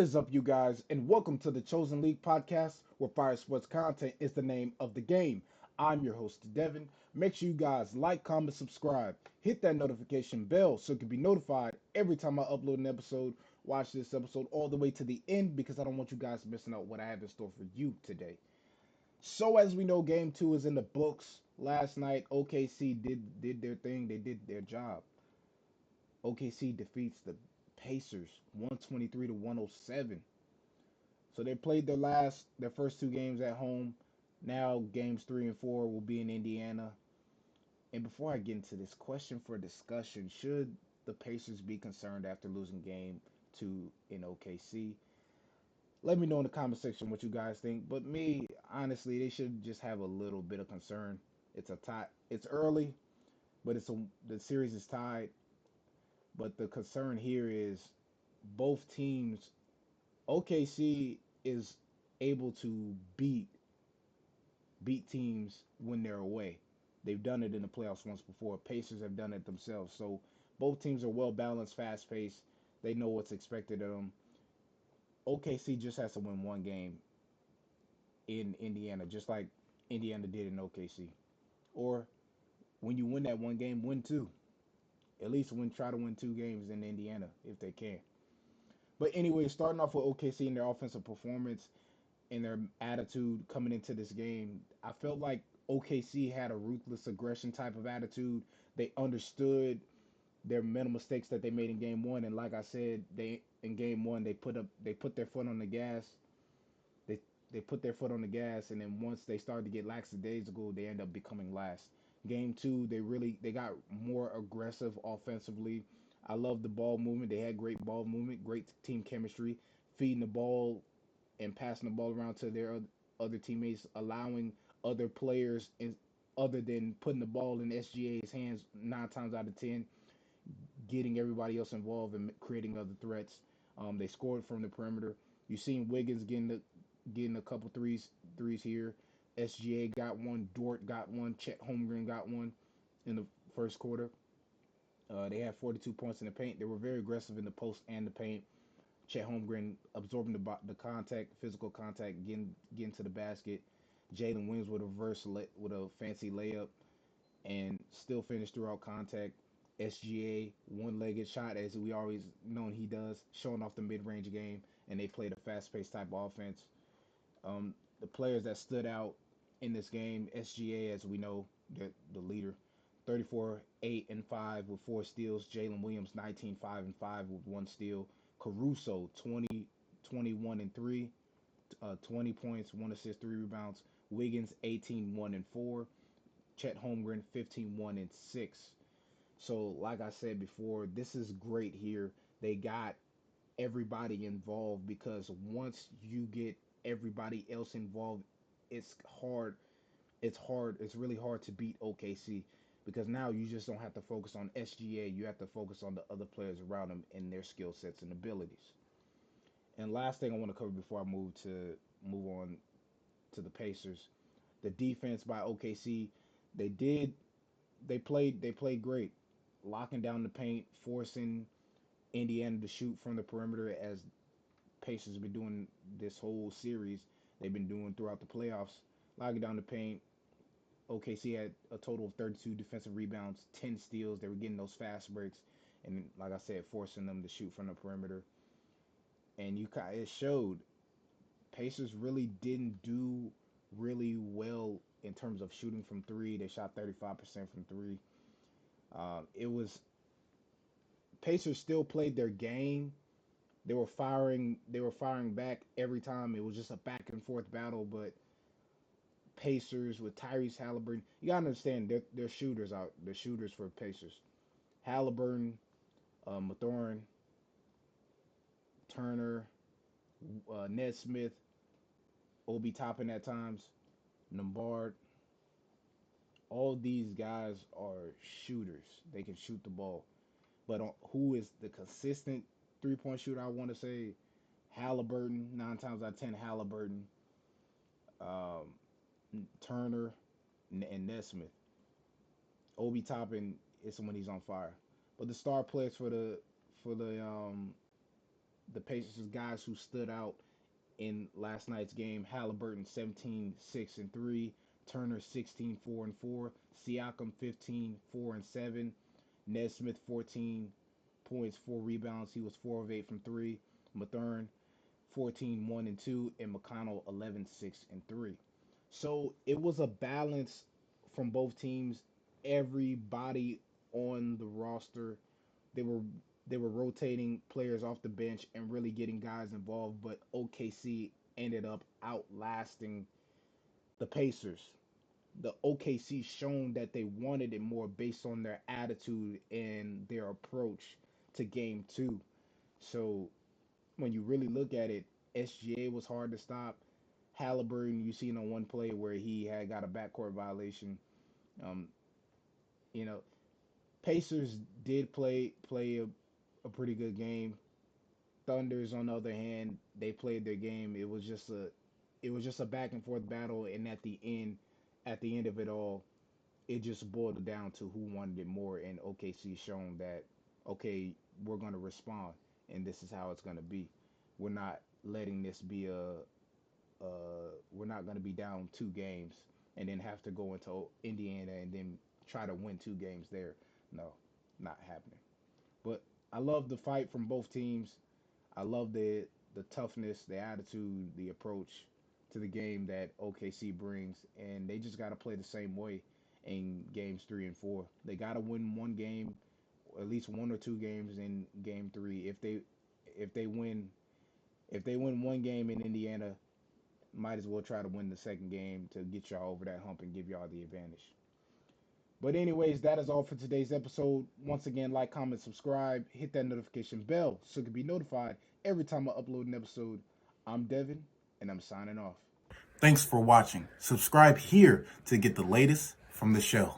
What is up, you guys, and welcome to the Chosen League podcast, where fire sports content is the name of the game. I'm your host, Devin. Make sure you guys like, comment, subscribe, hit that notification bell so you can be notified every time I upload an episode. Watch this episode all the way to the end because I don't want you guys missing out what I have in store for you today. So, as we know, Game 2 is in the books. Last night, OKC did their thing, they did their job. OKC defeats the Pacers 123 to 107. So they played their first two games at home. Now games 3 and 4 will be in Indiana. And before I get into this question for discussion, should the Pacers be concerned after losing game two in OKC? Let me know in the comment section what you guys think. But me, honestly, they should just have a little bit of concern. It's a tie. It's early, but the series is tied. But the concern here is both teams. OKC is able to beat teams when they're away. They've done it in the playoffs once before. Pacers have done it themselves. So both teams are well balanced, fast paced. They know what's expected of them. OKC just has to win one game in Indiana, just like Indiana did in OKC. Or when you win that one game, win two. At least try to win two games in Indiana if they can. But anyway, starting off with OKC and their offensive performance and their attitude coming into this game, I felt like OKC had a ruthless aggression type of attitude. They understood their mental mistakes that they made in game one, and like I said, they in game one they put their foot on the gas. They put their foot on the gas, and then once they started to get lackadaisical, they end up becoming last. Game two, they got more aggressive offensively. I love the ball movement. They had great ball movement, great team chemistry, feeding the ball and passing the ball around to their other teammates, allowing other players other than putting the ball in SGA's hands 9 times out of 10, getting everybody else involved and creating other threats. They scored from the perimeter. You seen Wiggins getting a couple threes here. SGA got one, Dort got one, Chet Holmgren got one in the first quarter. They had 42 points in the paint. They were very aggressive in the post and the paint. Chet Holmgren absorbing the contact, physical contact, getting to the basket. Jalen Williams with a with a fancy layup and still finished throughout contact. SGA one-legged shot as we always known he does, showing off the mid-range game, and they played a fast-paced type of offense. The players that stood out in this game, SGA, as we know, the leader, 34, 8 and 5 with 4 steals. Jalen Williams, 19, 5 and 5 with 1 steal. Caruso, 20, 21 and 3, 20 points, 1 assist, 3 rebounds. Wiggins, 18, 1 and 4. Chet Holmgren, 15, 1 and 6. So, like I said before, this is great here. They got everybody involved because once you get everybody else involved, it's hard. It's really hard to beat OKC because now you just don't have to focus on SGA. You have to focus on the other players around them and their skill sets and abilities. And last thing I want to cover before I move on to the Pacers, the defense by OKC, they did they played great, locking down the paint, forcing Indiana to shoot from the perimeter as Pacers have been doing this whole series. They've been doing throughout the playoffs, locking down the paint. OKC had a total of 32 defensive rebounds, 10 steals. They were getting those fast breaks, and like I said, forcing them to shoot from the perimeter. And it showed. Pacers really didn't do really well in terms of shooting from three. They shot 35% from three. It was Pacers still played their game. They were firing. They were firing back every time. It was just a back and forth battle. But Pacers with Tyrese Halliburton, you gotta understand they're shooters out. They're shooters for Pacers. Halliburton, Mathurin, Turner, Ned Smith, Obi Toppin at times, Lombard. All these guys are shooters. They can shoot the ball. But who is the consistent 3-point shooter? I want to say Halliburton, 9 times out of 10, Halliburton, um, Turner, and Nesmith. Obi Toppin is when he's on fire. But the star players for the the Pacers guys who stood out in last night's game: Halliburton 17-6-3, Turner 16-4-4, Siakam 15-4-7, Nesmith 14 points, 4 rebounds. He was 4 of 8 from three. Mathurin 14-1-2, and McConnell 11-6-3. So it was a balance from both teams. Everybody on the roster, they were they were rotating players off the bench and really getting guys involved, but OKC ended up outlasting the Pacers. The OKC shown that they wanted it more based on their attitude and their approach to game 2. So when you really look at it, SGA was hard to stop. Halliburton, you seen on one play where he had got a backcourt violation. Um, you know, Pacers did play a pretty good game. Thunders, on the other hand, they played their game. It was just a back and forth battle, and at the end of it all, it just boiled down to who wanted it more. And OKC shown that, okay, we're gonna respond, and this is how it's gonna be. We're not letting this be we're not gonna be down 2 games and then have to go into Indiana and then try to win 2 games there. No, not happening. But I love the fight from both teams. I love the toughness, the attitude, the approach to the game that OKC brings, and they just got to play the same way in games 3 and 4. They got to win one game, at least 1 or 2 games in game 3. If they win one game in Indiana, might as well try to win the second game to get y'all over that hump and give y'all the advantage. But anyways, that is all for today's episode. Once again, like, comment, subscribe, hit that notification bell so you can be notified every time I upload an episode. I'm Devin, and I'm signing off. Thanks for watching. Subscribe here to get the latest from the show.